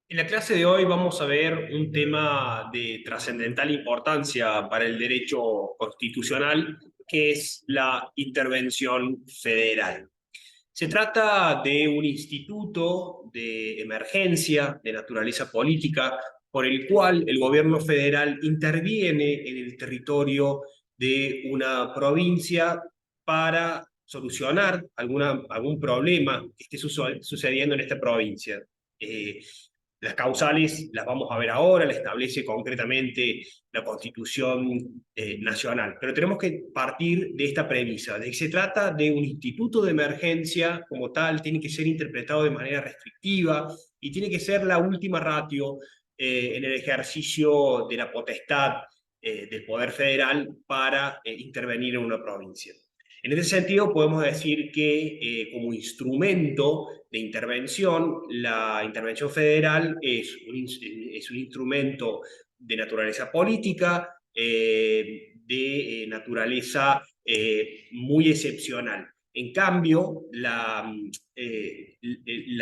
En la clase de hoy vamos a ver un tema de trascendental importancia para el derecho constitucional, que es la intervención federal. Se trata de un instituto de emergencia de naturaleza política por el cual el gobierno federal interviene en el territorio de una provincia para solucionar algún problema que esté sucediendo en esta provincia. Eh, las causales las vamos a ver ahora, la establece concretamente la Constitución nacional. Pero tenemos que partir de esta premisa, de que se trata de un instituto de emergencia como tal, tiene que ser interpretado de manera restrictiva y tiene que ser la última ratio en el ejercicio de la potestad del Poder Federal para intervenir en una provincia. En ese sentido, podemos decir que como instrumento de intervención, la intervención federal es un instrumento de naturaleza política, de naturaleza muy excepcional. En cambio, el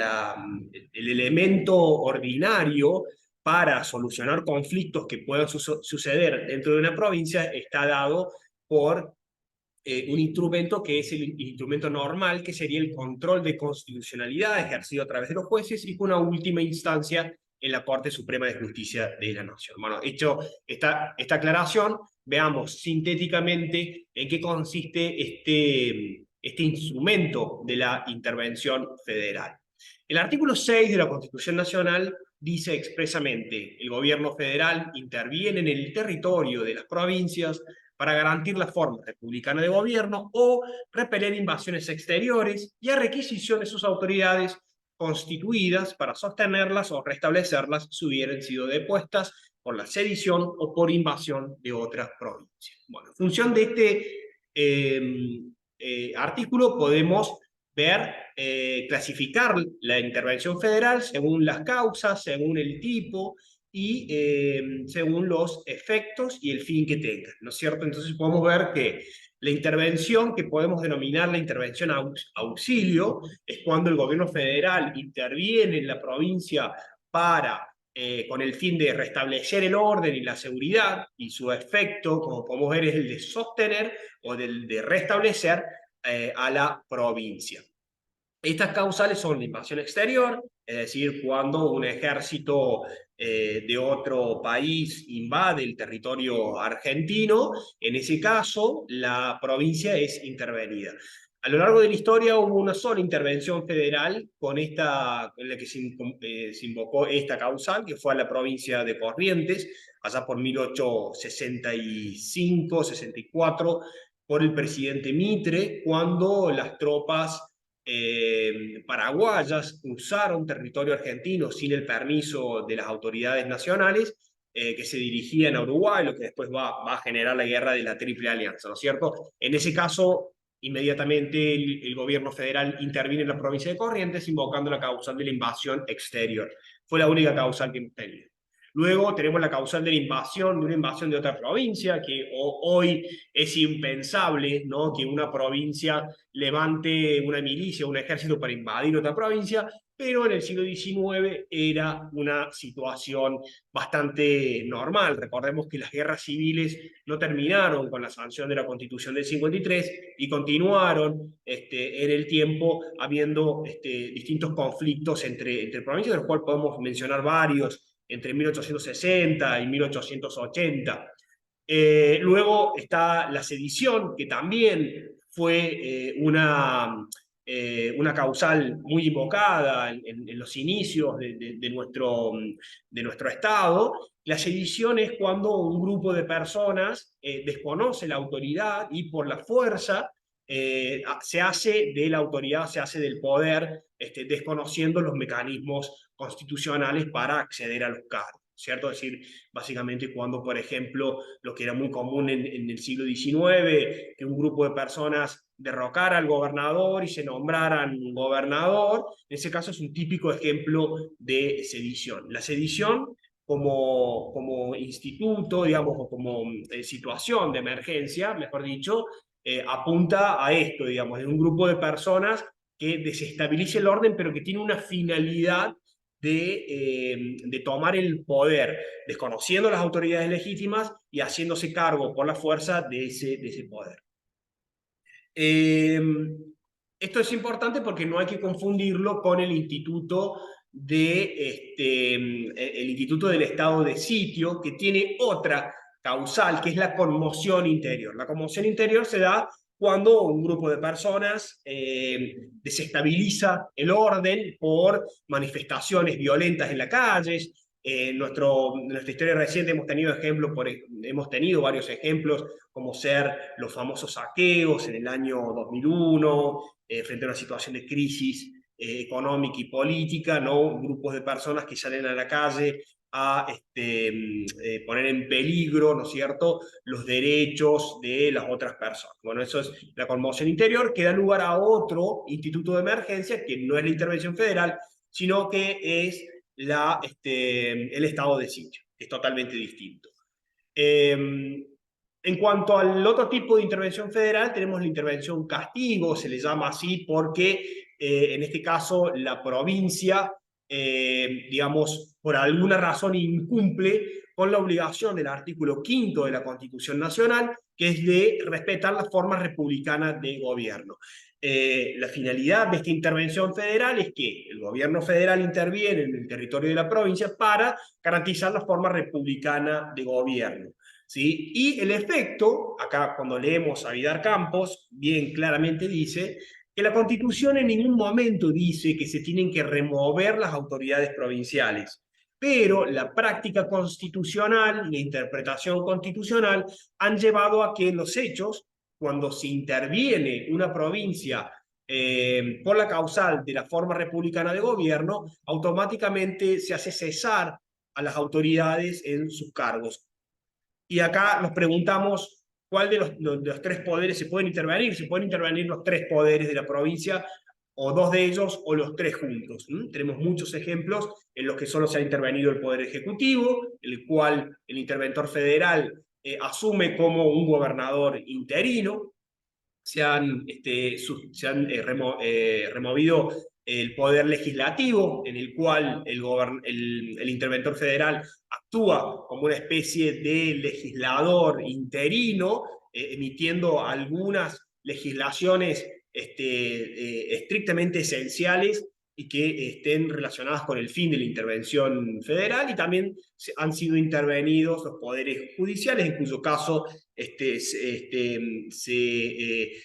elemento ordinario para solucionar conflictos que puedan suceder dentro de una provincia está dado por un instrumento que es el instrumento normal, que sería el control de constitucionalidad ejercido a través de los jueces y con una última instancia en la Corte Suprema de Justicia de la Nación. Bueno, hecho esta aclaración, veamos sintéticamente en qué consiste este instrumento de la intervención federal. El artículo 6 de la Constitución Nacional dice expresamente: el gobierno federal interviene en el territorio de las provincias para garantir la forma republicana de gobierno o repeler invasiones exteriores y a requisición de sus autoridades constituidas para sostenerlas o restablecerlas si hubieran sido depuestas por la sedición o por invasión de otras provincias. Bueno, en función de este artículo podemos ver, clasificar la intervención federal según las causas, según el tipo, y según los efectos y el fin que tenga, ¿no es cierto? Entonces podemos ver que la intervención, que podemos denominar la intervención auxilio, es cuando el gobierno federal interviene en la provincia para, con el fin de restablecer el orden y la seguridad, y su efecto, como podemos ver, es el de sostener o de restablecer a la provincia. Estas causales son la invasión exterior, es decir, cuando un ejército de otro país invade el territorio argentino, en ese caso la provincia es intervenida. A lo largo de la historia hubo una sola intervención federal en la que se invocó esta causal, que fue a la provincia de Corrientes, allá por 1865-64, por el presidente Mitre, cuando las tropas paraguayas cruzaron territorio argentino sin el permiso de las autoridades nacionales, que se dirigían a Uruguay, lo que después va a generar la guerra de la Triple Alianza, ¿no es cierto? En ese caso, inmediatamente el gobierno federal interviene en la provincia de Corrientes invocando la causal de la invasión exterior. Fue la única causal que hemos tenido. Luego tenemos la causal de la invasión, de una invasión de otra provincia, que hoy es impensable, ¿no?, que una provincia levante una milicia, un ejército para invadir otra provincia, pero en el siglo XIX era una situación bastante normal. Recordemos que las guerras civiles no terminaron con la sanción de la Constitución del 53 y continuaron en el tiempo habiendo distintos conflictos entre provincias, de los cuales podemos mencionar varios entre 1860 y 1880. Luego está la sedición, que también fue una causal muy invocada en los inicios de nuestro Estado. La sedición es cuando un grupo de personas desconoce la autoridad y por la fuerza se hace de la autoridad, se hace del poder, desconociendo los mecanismos constitucionales para acceder a los cargos, ¿cierto? Es decir, básicamente cuando, por ejemplo, lo que era muy común en el siglo XIX, que un grupo de personas derrocara al gobernador y se nombraran gobernador, en ese caso es un típico ejemplo de sedición. La sedición como instituto, digamos, o como situación de emergencia, mejor dicho, apunta a esto, digamos, de un grupo de personas que desestabilice el orden, pero que tiene una finalidad de tomar el poder, desconociendo las autoridades legítimas y haciéndose cargo por la fuerza de ese poder. Esto es importante porque no hay que confundirlo con el instituto el instituto del estado de sitio, que tiene otra causal, que es la conmoción interior. La conmoción interior se da cuando un grupo de personas desestabiliza el orden por manifestaciones violentas en las calles. En nuestra historia reciente hemos tenido varios ejemplos, como ser los famosos saqueos en el año 2001, frente a una situación de crisis económica y política, ¿no? Grupos de personas que salen a la calle a poner en peligro, ¿no es cierto?, los derechos de las otras personas. Bueno, eso es la conmoción interior, que da lugar a otro instituto de emergencia, que no es la intervención federal, sino que es el estado de sitio, que es totalmente distinto. En cuanto al otro tipo de intervención federal, tenemos la intervención castigo, se le llama así porque en este caso la provincia, digamos, por alguna razón incumple con la obligación del artículo 5 de la Constitución Nacional, que es de respetar las formas republicanas de gobierno. La finalidad de esta intervención federal es que el gobierno federal interviene en el territorio de la provincia para garantizar la forma republicana de gobierno. ¿Sí? Y el efecto, acá cuando leemos a Vidar Campos, bien claramente dice que la Constitución en ningún momento dice que se tienen que remover las autoridades provinciales, pero la práctica constitucional y la interpretación constitucional han llevado a que los hechos, cuando se interviene una provincia por la causal de la forma republicana de gobierno, automáticamente se hace cesar a las autoridades en sus cargos. Y acá nos preguntamos cuál de los tres poderes se pueden intervenir. Se pueden intervenir los tres poderes de la provincia, o dos de ellos, o los tres juntos. Tenemos muchos ejemplos en los que solo se ha intervenido el Poder Ejecutivo, el cual el interventor federal asume como un gobernador interino. Se han removido el poder legislativo, en el cual el interventor federal actúa como una especie de legislador interino, emitiendo algunas legislaciones estrictamente esenciales y que estén relacionadas con el fin de la intervención federal, y también han sido intervenidos los poderes judiciales, en cuyo caso se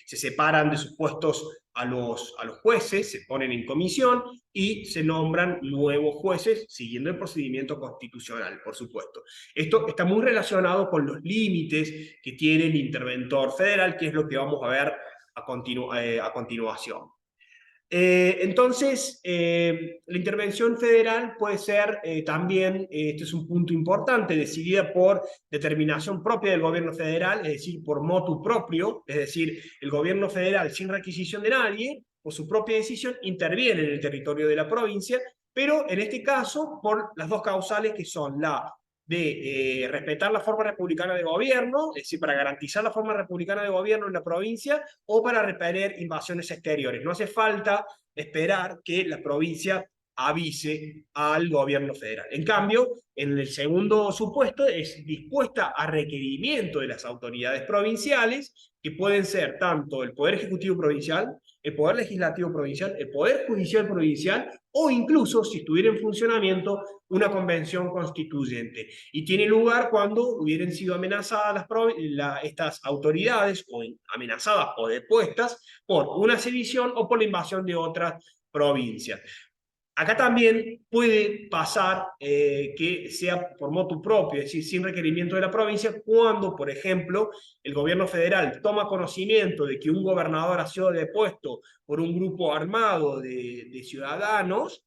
separan de sus puestos a los jueces, se ponen en comisión y se nombran nuevos jueces siguiendo el procedimiento constitucional, por supuesto. Esto está muy relacionado con los límites que tiene el interventor federal, que es lo que vamos a ver a continuación. Entonces, la intervención federal puede ser también, este es un punto importante, decidida por determinación propia del gobierno federal, es decir, por motu propio, es decir, el gobierno federal, sin requisición de nadie, por su propia decisión, interviene en el territorio de la provincia, pero en este caso por las dos causales, que son la de respetar la forma republicana de gobierno, es decir, para garantizar la forma republicana de gobierno en la provincia, o para repeler invasiones exteriores. No hace falta esperar que la provincia avise al gobierno federal. En cambio, en el segundo supuesto, es dispuesta a requerimiento de las autoridades provinciales, que pueden ser tanto el Poder Ejecutivo Provincial, el Poder Legislativo Provincial, el Poder Judicial Provincial, o incluso, si estuviera en funcionamiento, una convención constituyente. Y tiene lugar cuando hubieran sido amenazadas estas autoridades, o amenazadas o depuestas, por una sedición o por la invasión de otras provincias. Acá también puede pasar que sea por motu propio, es decir, sin requerimiento de la provincia, cuando, por ejemplo, el gobierno federal toma conocimiento de que un gobernador ha sido depuesto por un grupo armado de ciudadanos.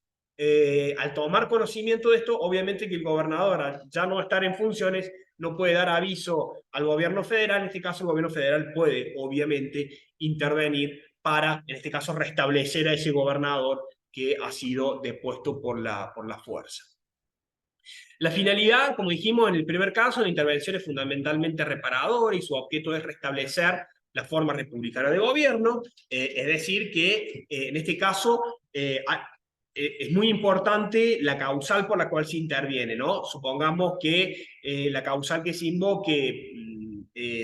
Al tomar conocimiento de esto, obviamente que el gobernador, al ya no estar en funciones, no puede dar aviso al gobierno federal. En este caso, el gobierno federal puede, obviamente, intervenir para, en este caso, restablecer a ese gobernador que ha sido depuesto por la fuerza. La finalidad, como dijimos en el primer caso, la intervención es fundamentalmente reparadora y su objeto es restablecer la forma republicana de gobierno, es decir, que en este caso es muy importante la causal por la cual se interviene, ¿no? Supongamos que la causal que se invoque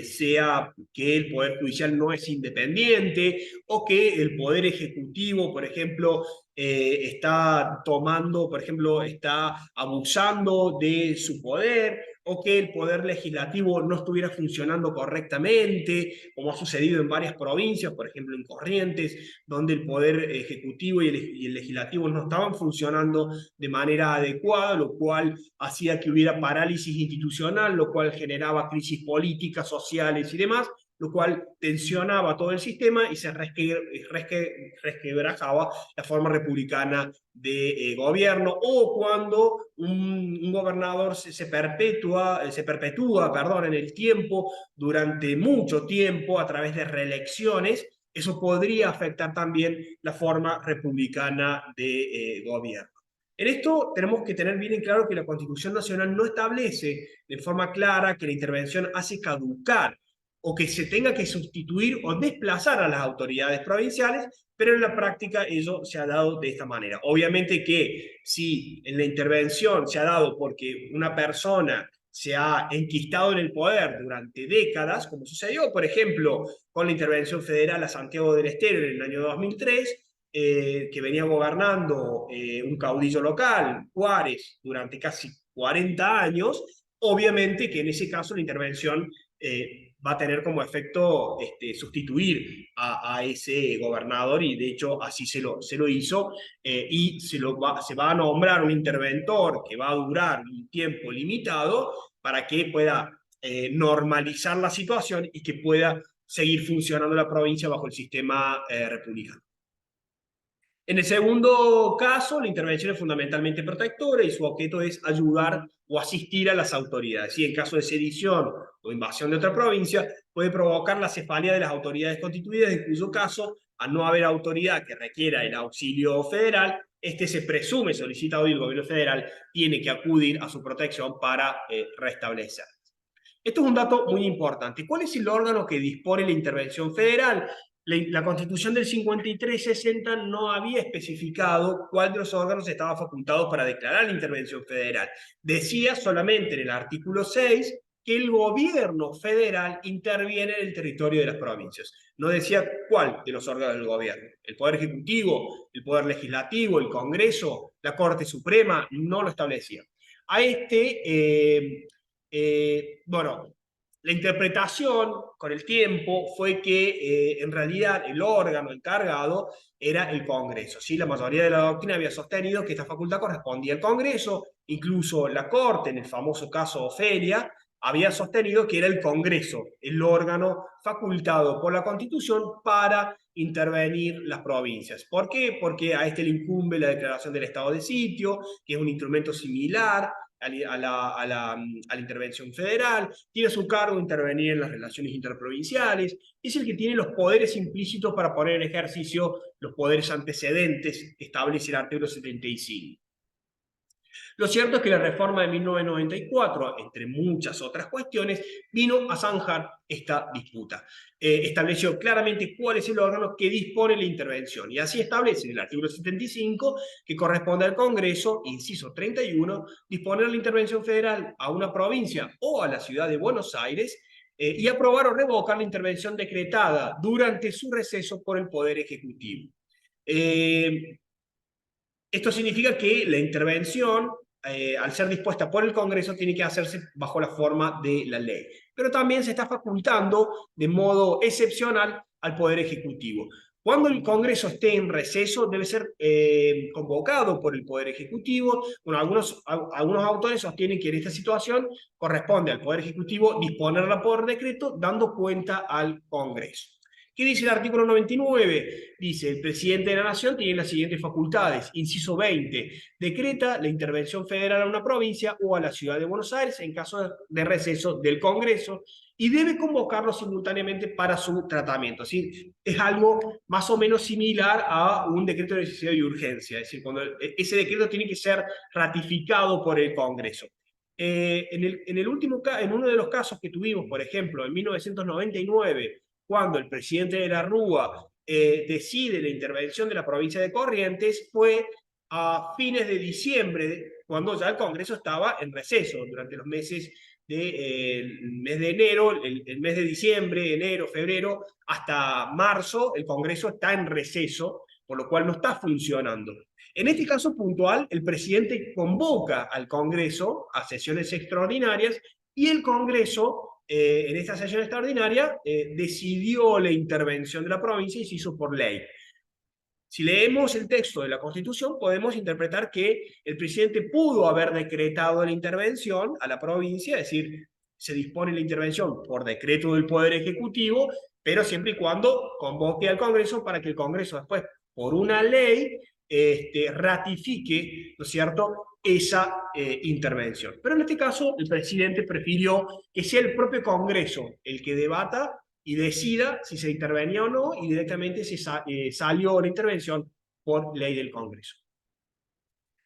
sea que el Poder Judicial no es independiente o que el Poder Ejecutivo, por ejemplo, está tomando, por ejemplo, está abusando de su poder o que el Poder Legislativo no estuviera funcionando correctamente, como ha sucedido en varias provincias, por ejemplo en Corrientes, donde el Poder Ejecutivo y el Legislativo no estaban funcionando de manera adecuada, lo cual hacía que hubiera parálisis institucional, lo cual generaba crisis políticas, sociales y demás, lo cual tensionaba todo el sistema y se resquebrajaba la forma republicana de gobierno, o cuando un gobernador se perpetúa perdón, en el tiempo, durante mucho tiempo, a través de reelecciones. Eso podría afectar también la forma republicana de gobierno. En esto tenemos que tener bien en claro que la Constitución Nacional no establece de forma clara que la intervención hace caducar o que se tenga que sustituir o desplazar a las autoridades provinciales, pero en la práctica eso se ha dado de esta manera. Obviamente que si en la intervención se ha dado porque una persona se ha enquistado en el poder durante décadas, como sucedió, por ejemplo, con la intervención federal a Santiago del Estero en el año 2003, que venía gobernando un caudillo local, Juárez, durante casi 40 años, obviamente que en ese caso la intervención va a tener como efecto sustituir a ese gobernador, y de hecho así se lo hizo, y se va a nombrar un interventor que va a durar un tiempo limitado para que pueda normalizar la situación y que pueda seguir funcionando la provincia bajo el sistema republicano. En el segundo caso, la intervención es fundamentalmente protectora y su objeto es ayudar o asistir a las autoridades. Y en caso de sedición o invasión de otra provincia, puede provocar la cefalía de las autoridades constituidas, en cuyo caso, al no haber autoridad que requiera el auxilio federal, este se presume solicitado y el gobierno federal tiene que acudir a su protección para restablecer. Esto es un dato muy importante. ¿Cuál es el órgano que dispone la intervención federal? La Constitución del 53-60 no había especificado cuál de los órganos estaba facultado para declarar la intervención federal. Decía solamente en el artículo 6 que el gobierno federal interviene en el territorio de las provincias. No decía cuál de los órganos del gobierno. El Poder Ejecutivo, el Poder Legislativo, el Congreso, la Corte Suprema, no lo establecía. A bueno, la interpretación con el tiempo fue que en realidad el órgano encargado era el Congreso. ¿Sí? La mayoría de la doctrina había sostenido que esta facultad correspondía al Congreso, incluso la Corte, en el famoso caso Ofelia, había sostenido que era el Congreso el órgano facultado por la Constitución para intervenir las provincias. ¿Por qué? Porque a este le incumbe la declaración del estado de sitio, que es un instrumento similar a la intervención federal, tiene a su cargo intervenir en las relaciones interprovinciales, es el que tiene los poderes implícitos para poner en ejercicio los poderes antecedentes que establece el artículo 75. Lo cierto es que la reforma de 1994, entre muchas otras cuestiones, vino a zanjar esta disputa. Estableció claramente cuál es el órgano que dispone la intervención, y así establece en el artículo 75 que corresponde al Congreso, inciso 31, disponer la intervención federal a una provincia o a la ciudad de Buenos Aires, y aprobar o revocar la intervención decretada durante su receso por el Poder Ejecutivo. Esto significa que la intervención, al ser dispuesta por el Congreso, tiene que hacerse bajo la forma de la ley. Pero también se está facultando de modo excepcional al Poder Ejecutivo. Cuando el Congreso esté en receso, debe ser convocado por el Poder Ejecutivo. Bueno, algunos autores sostienen que en esta situación corresponde al Poder Ejecutivo disponerla por decreto, dando cuenta al Congreso. ¿Qué dice el artículo 99? Dice, el presidente de la Nación tiene las siguientes facultades. Inciso 20, decreta la intervención federal a una provincia o a la ciudad de Buenos Aires en caso de receso del Congreso, y debe convocarlo simultáneamente para su tratamiento. ¿Sí? Es algo más o menos similar a un decreto de necesidad y urgencia, es decir, cuando ese decreto tiene que ser ratificado por el Congreso. En uno de los casos que tuvimos, por ejemplo, en 1999, cuando el presidente de la Rúa decide la intervención de la provincia de Corrientes, fue a fines de diciembre, cuando ya el Congreso estaba en receso, durante los meses el mes de enero, el mes de diciembre, enero, febrero, hasta marzo, el Congreso está en receso, por lo cual no está funcionando. En este caso puntual, el presidente convoca al Congreso a sesiones extraordinarias y el Congreso, en esta sesión extraordinaria, decidió la intervención de la provincia y se hizo por ley. Si leemos el texto de la Constitución, podemos interpretar que el presidente pudo haber decretado la intervención a la provincia, es decir, se dispone la intervención por decreto del Poder Ejecutivo, pero siempre y cuando convoque al Congreso para que el Congreso después, por una ley, ratifique, ¿no es cierto?, esa intervención. Pero en este caso, el presidente prefirió que sea el propio Congreso el que debata y decida si se intervenía o no, y directamente salió la intervención por ley del Congreso.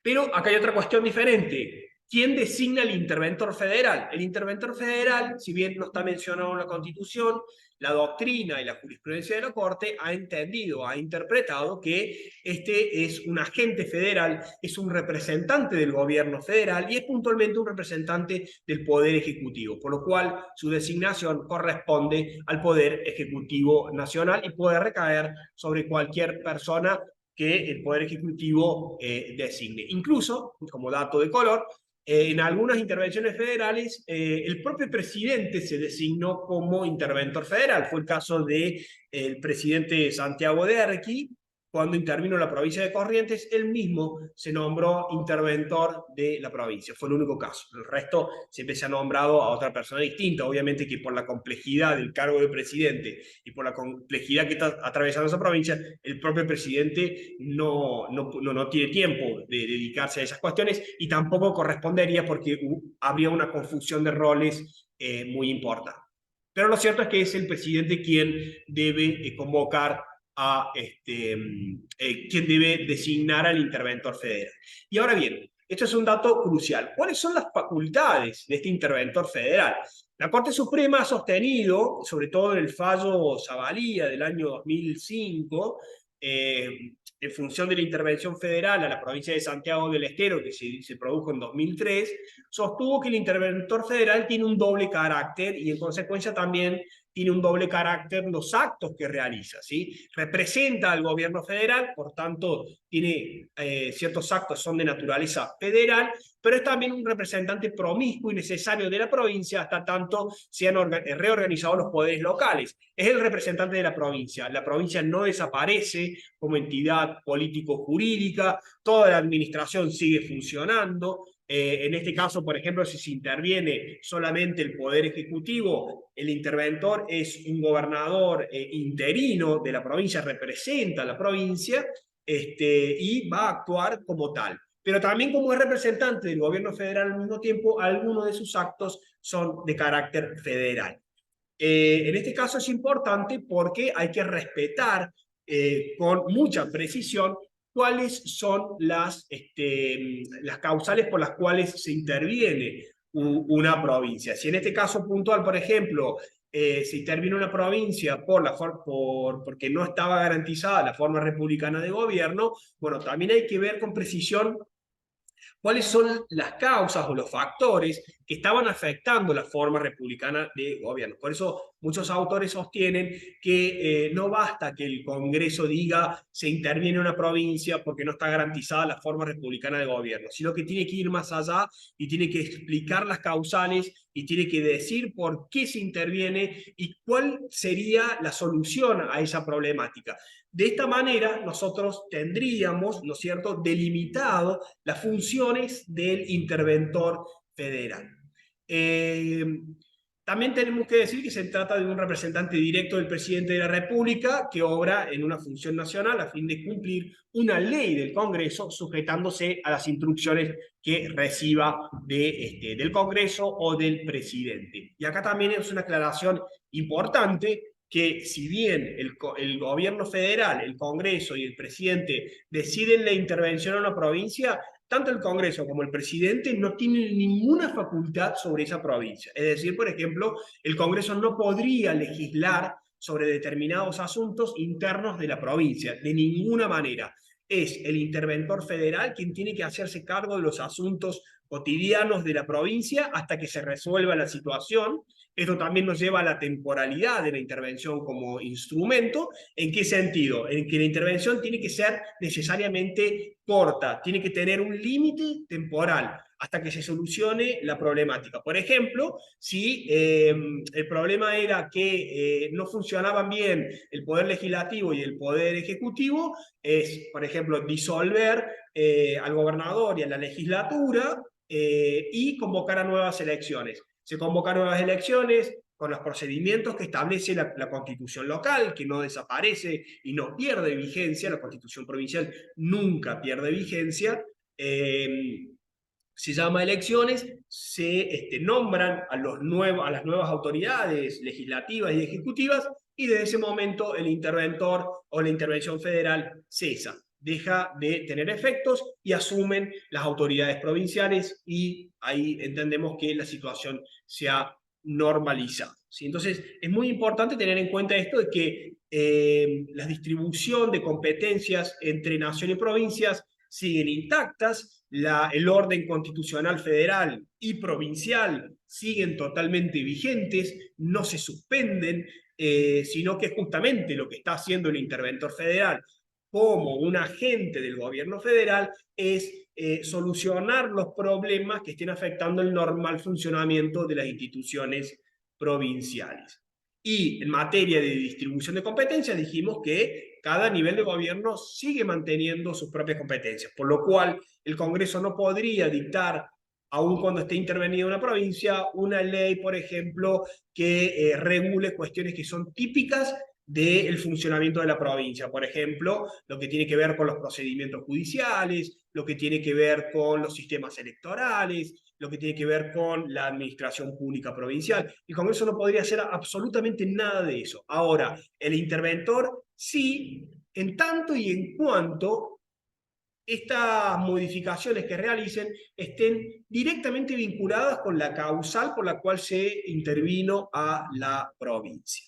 Pero acá hay otra cuestión diferente. ¿Quién designa el interventor federal? El interventor federal, si bien no está mencionado en la Constitución, la doctrina y la jurisprudencia de la Corte ha entendido, ha interpretado que este es un agente federal, es un representante del gobierno federal y es puntualmente un representante del Poder Ejecutivo, por lo cual su designación corresponde al Poder Ejecutivo Nacional y puede recaer sobre cualquier persona que el Poder Ejecutivo designe. Incluso, como dato de color, en algunas intervenciones federales, el propio presidente se designó como interventor federal. Fue el caso del presidente Santiago de Arqui, cuando intervino la provincia de Corrientes, él mismo se nombró interventor de la provincia. Fue el único caso. El resto siempre se ha nombrado a otra persona distinta. Obviamente que por la complejidad del cargo de presidente y por la complejidad que está atravesando esa provincia, el propio presidente no tiene tiempo de dedicarse a esas cuestiones y tampoco correspondería porque habría una confusión de roles muy importante. Pero lo cierto es que es el presidente quien debe convocar quien debe designar al interventor federal. Y ahora bien, esto es un dato crucial. ¿Cuáles son las facultades de este interventor federal? La Corte Suprema ha sostenido, sobre todo en el fallo Zavalía del año 2005, en función de la intervención federal a la provincia de Santiago del Estero, que se produjo en 2003, sostuvo que el interventor federal tiene un doble carácter y en consecuencia también tiene un doble carácter los actos que realiza, ¿sí? Representa al gobierno federal, por tanto, tiene ciertos actos son de naturaleza federal, pero es también un representante promiscuo y necesario de la provincia hasta tanto se han reorganizado los poderes locales. Es el representante de la provincia no desaparece como entidad político-jurídica, toda la administración sigue funcionando. En este caso, por ejemplo, si se interviene solamente el Poder Ejecutivo, el interventor es un gobernador interino de la provincia, representa a la provincia y va a actuar como tal. Pero también como es representante del gobierno federal al mismo tiempo, algunos de sus actos son de carácter federal. En este caso es importante porque hay que respetar con mucha precisión cuáles son las causales por las cuales se interviene una provincia. Si en este caso puntual, por ejemplo, se interviene una provincia porque no estaba garantizada la forma republicana de gobierno, bueno, también hay que ver con precisión cuáles son las causas o los factores que estaban afectando la forma republicana de gobierno. Por eso muchos autores sostienen que no basta que el Congreso diga se interviene una provincia porque no está garantizada la forma republicana de gobierno, sino que tiene que ir más allá y tiene que explicar las causales y tiene que decir por qué se interviene y cuál sería la solución a esa problemática. De esta manera, nosotros tendríamos, ¿no es cierto?, delimitado las funciones del interventor federal. También tenemos que decir que se trata de un representante directo del presidente de la República que obra en una función nacional a fin de cumplir una ley del Congreso, sujetándose a las instrucciones que reciba del Congreso o del presidente. Y acá también es una aclaración importante que si bien el gobierno federal, el Congreso y el presidente deciden la intervención en la provincia, tanto el Congreso como el presidente no tienen ninguna facultad sobre esa provincia. Es decir, por ejemplo, el Congreso no podría legislar sobre determinados asuntos internos de la provincia, de ninguna manera. es el interventor federal quien tiene que hacerse cargo de los asuntos cotidianos de la provincia hasta que se resuelva la situación. Esto también nos lleva a la temporalidad de la intervención como instrumento. ¿En qué sentido? En que la intervención tiene que ser necesariamente corta, tiene que tener un límite temporal hasta que se solucione la problemática. Por ejemplo, si el problema era que no funcionaban bien el Poder Legislativo y el Poder Ejecutivo, es, por ejemplo, disolver al gobernador y a la legislatura y convocar a nuevas elecciones. Se convocan nuevas elecciones con los procedimientos que establece la Constitución local, que no desaparece y no pierde vigencia. La Constitución provincial nunca pierde vigencia. Se llama elecciones, se nombran a las nuevas autoridades legislativas y ejecutivas, y desde ese momento el interventor o la intervención federal cesa, deja de tener efectos y asumen las autoridades provinciales, y ahí entendemos que la situación se ha normalizado. ¿Sí? Entonces es muy importante tener en cuenta esto de que la distribución de competencias entre nación y provincias siguen intactas, el orden constitucional federal y provincial siguen totalmente vigentes, no se suspenden, sino que justamente lo que está haciendo el interventor federal como un agente del gobierno federal es solucionar los problemas que estén afectando el normal funcionamiento de las instituciones provinciales. Y en materia de distribución de competencias dijimos que cada nivel de gobierno sigue manteniendo sus propias competencias, por lo cual el Congreso no podría dictar, aun cuando esté intervenida una provincia, una ley, por ejemplo, que regule cuestiones que son típicas del funcionamiento de la provincia. Por ejemplo, lo que tiene que ver con los procedimientos judiciales, lo que tiene que ver con los sistemas electorales, lo que tiene que ver con la administración pública provincial. El Congreso no podría hacer absolutamente nada de eso. Ahora, el interventor sí, en tanto y en cuanto estas modificaciones que realicen estén directamente vinculadas con la causal por la cual se intervino a la provincia.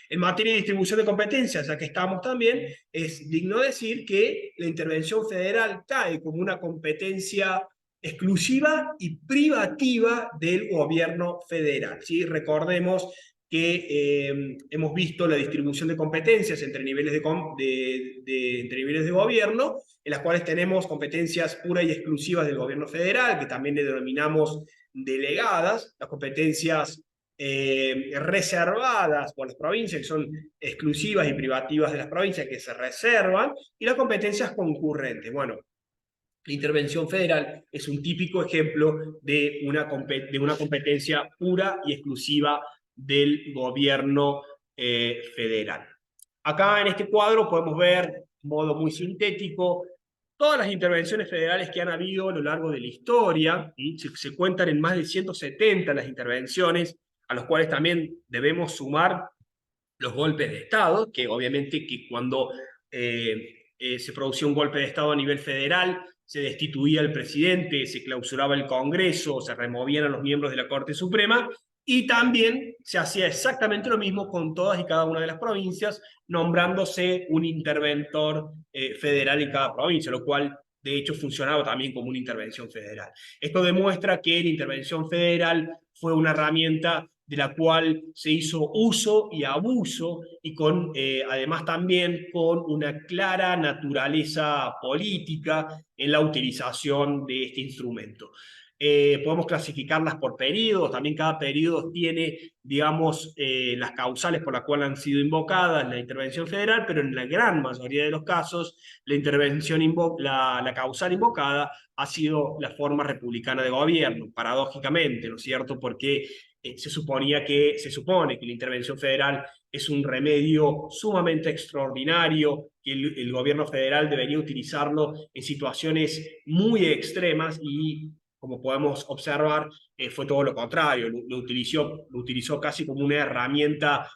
En materia de distribución de competencias, ya que estamos también, es digno decir que la intervención federal cae como una competencia exclusiva y privativa del gobierno federal. ¿Sí? Recordemos que hemos visto la distribución de competencias entre niveles entre niveles de gobierno, en las cuales tenemos competencias puras y exclusivas del gobierno federal, que también le denominamos delegadas, las competencias reservadas por las provincias, que son exclusivas y privativas de las provincias, que se reservan, y las competencias concurrentes. Bueno, la intervención federal es un típico ejemplo de una competencia pura y exclusiva del gobierno federal. Acá en este cuadro podemos ver, de modo muy sintético, todas las intervenciones federales que han habido a lo largo de la historia. Se cuentan en más de 170 las intervenciones, a los cuales también debemos sumar los golpes de Estado, que obviamente que cuando se producía un golpe de Estado a nivel federal, se destituía al presidente, se clausuraba el Congreso, se removían a los miembros de la Corte Suprema, y también se hacía exactamente lo mismo con todas y cada una de las provincias, nombrándose un interventor federal en cada provincia, lo cual de hecho funcionaba también como una intervención federal. Esto demuestra que la intervención federal fue una herramienta de la cual se hizo uso y abuso, y además también con una clara naturaleza política en la utilización de este instrumento. Podemos clasificarlas por periodos, también cada periodo tiene, digamos, las causales por las cuales han sido invocadas la intervención federal, pero en la gran mayoría de los casos la causal invocada ha sido la forma republicana de gobierno, paradójicamente, ¿no es cierto? Porque se supone que la intervención federal es un remedio sumamente extraordinario, que el gobierno federal debería utilizarlo en situaciones muy extremas, y como podemos observar, fue todo lo contrario, lo utilizó casi como una herramienta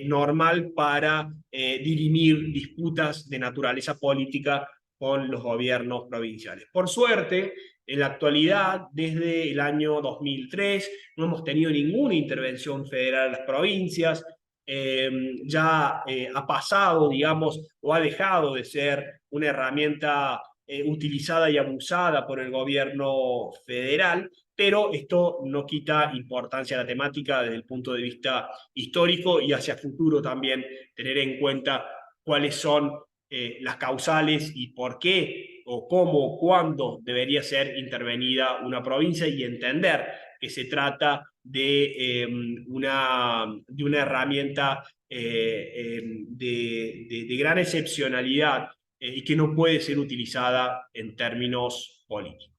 normal para dirimir disputas de naturaleza política con los gobiernos provinciales. Por suerte, en la actualidad, desde el año 2003, no hemos tenido ninguna intervención federal en las provincias. ha pasado, digamos, o ha dejado de ser una herramienta utilizada y abusada por el gobierno federal, pero esto no quita importancia a la temática desde el punto de vista histórico y hacia futuro también tener en cuenta cuáles son las causales y por qué o cómo, cuándo debería ser intervenida una provincia y entender que se trata de una herramienta de gran excepcionalidad y que no puede ser utilizada en términos políticos.